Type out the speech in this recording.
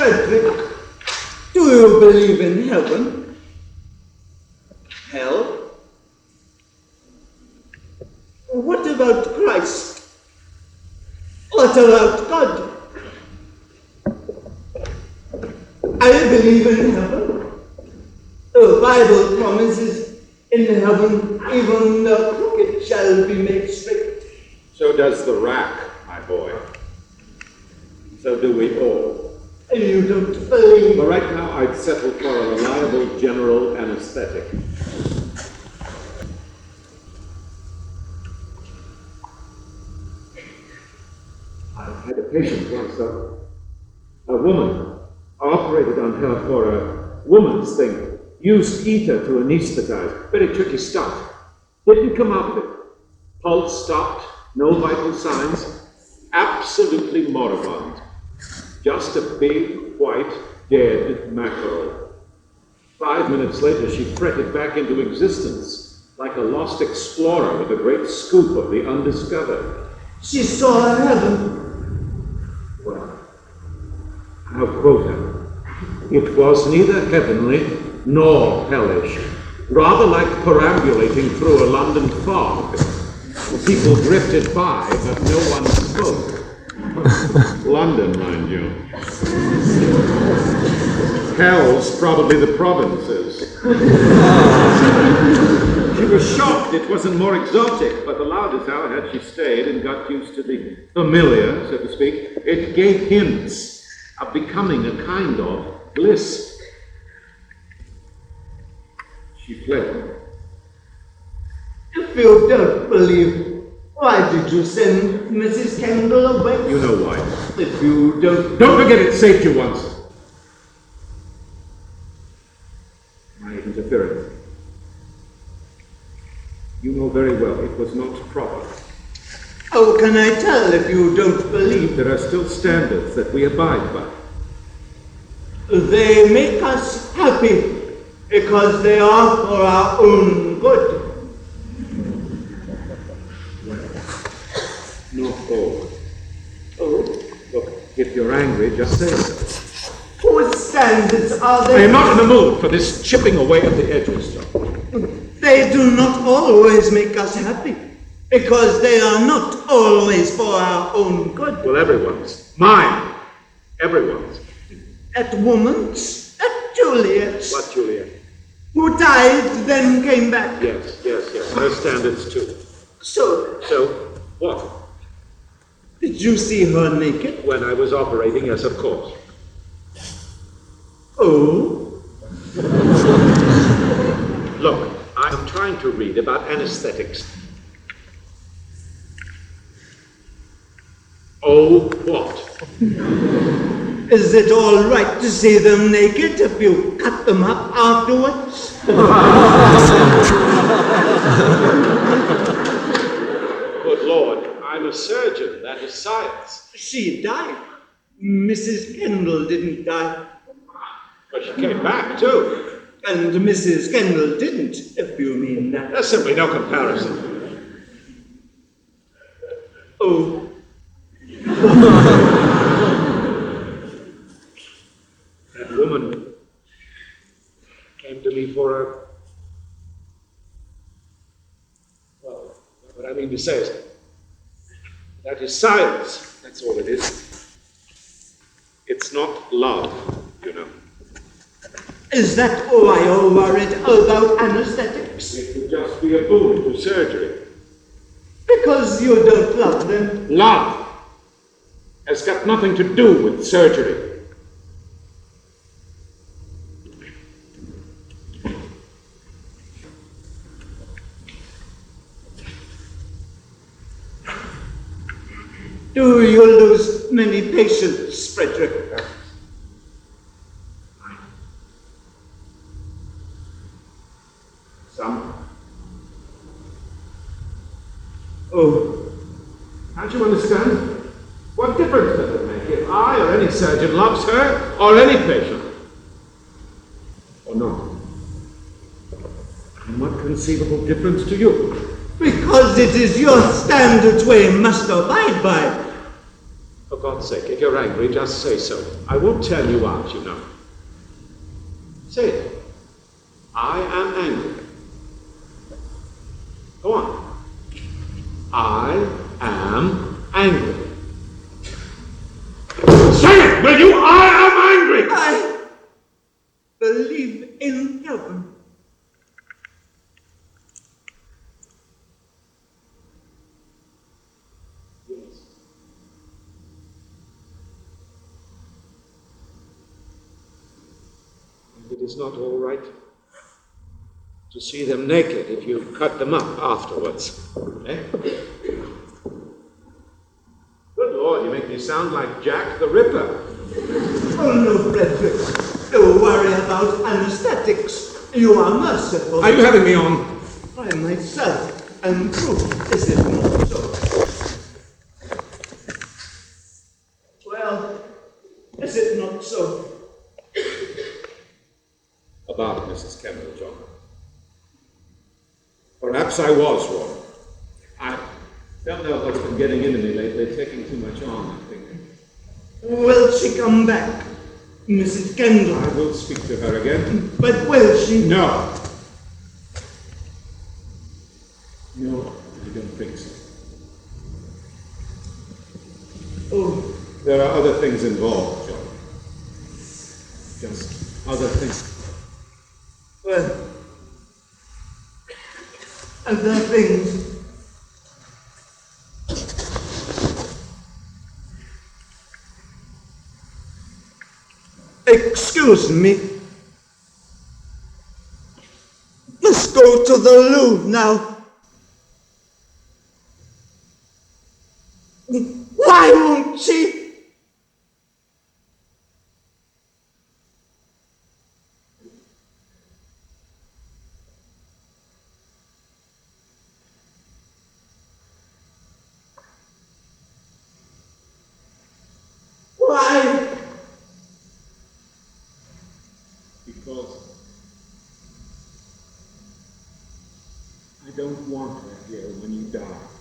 Frederick, do you believe in heaven? Hell? What about Christ? What about God? I believe in heaven. The Bible promises in heaven even the crooked shall be made straight. So does the rack, my boy. So do we all. You don't believe. But right now I'd settle for a reliable general anesthetic. I had a patient once, a woman. I operated on her for a woman's thing. Used ether to anesthetize. Very tricky stuff. Didn't come out of it. Pulse stopped. No vital signs. Absolutely moribund. Just a big, white, dead mackerel. 5 minutes later, she fretted back into existence, like a lost explorer with a great scoop of the undiscovered. She saw heaven. Well, I'll quote her. It was neither heavenly nor hellish, rather like perambulating through a London fog. People drifted by, but no one spoke. London, mind you. Hell's probably the provinces. She was shocked it wasn't more exotic, but allowed us how had she stayed and got used to the familiar, so to speak, it gave hints of becoming a kind of bliss. She fled. If you don't believe, why did you send Mrs. Kendall away? You know why. If you don't... Don't forget it saved you once. My interference. You know very well it was not proper. How can I tell if you don't believe? There are still standards that we abide by. They make us happy because they are for our own good. Not all. Oh? Look, if you're angry, just say so. Whose standards are I they? am not in the mood for this chipping away at the edges, John. They do not always make us happy because they are not always for our own good. Well, everyone's. Mine. Everyone's. At woman's, at Juliet's, What, Julia? who died then came back. Yes. Her standards, too. So, What? did you see her naked? When I was operating, yes, of course. Oh? Look, I'm trying to read about anesthetics. Oh, what? Is it all right to see them naked if you cut them up afterwards? Good Lord, I'm a surgeon. That is science. She died. Mrs. Kendall didn't die. But she came back, too. And Mrs. Kendall didn't, if you mean that. There's simply no comparison. Oh. That woman came to me for a... Well, what I mean to say is, that is science. That's all it is. It's not love, you know. Is that why you're worried about anesthetics? It would just be a boon to surgery. Because you don't love them. Love has got nothing to do with surgery. Do you lose many patients, Frederick? Some. Oh. Can't you understand? What difference does it make if I or any surgeon loves her or any patient? Or not? And what conceivable difference to you? Because it is your standards we must abide by. For God's sake, if you're angry, just say so. I won't tell you out, you know. Say it. I am angry. Go on. I am angry. Say it, will you? I am angry! I believe in heaven. Yes. And it is not all right to see them naked if you cut them up afterwards. Eh? Good Lord, you make me sound like Jack the Ripper. Oh no, Frederick. Don't worry about anesthetics. You are merciful. Are you having me on? I myself am proof, is it not so? Well, is it not so? About Mrs. Kemmel, John. Perhaps I was wrong. I don't know what's been getting into me lately, taking too much on, I think. Will she come back, Mrs. Kendall? I will speak to her again. But will she? No. No, I don't think so. Oh, There are other things involved, John. Just other things. well, other things. Excuse me. Let's go to the loo now. Why won't she? Why? Because I don't want her here when you die.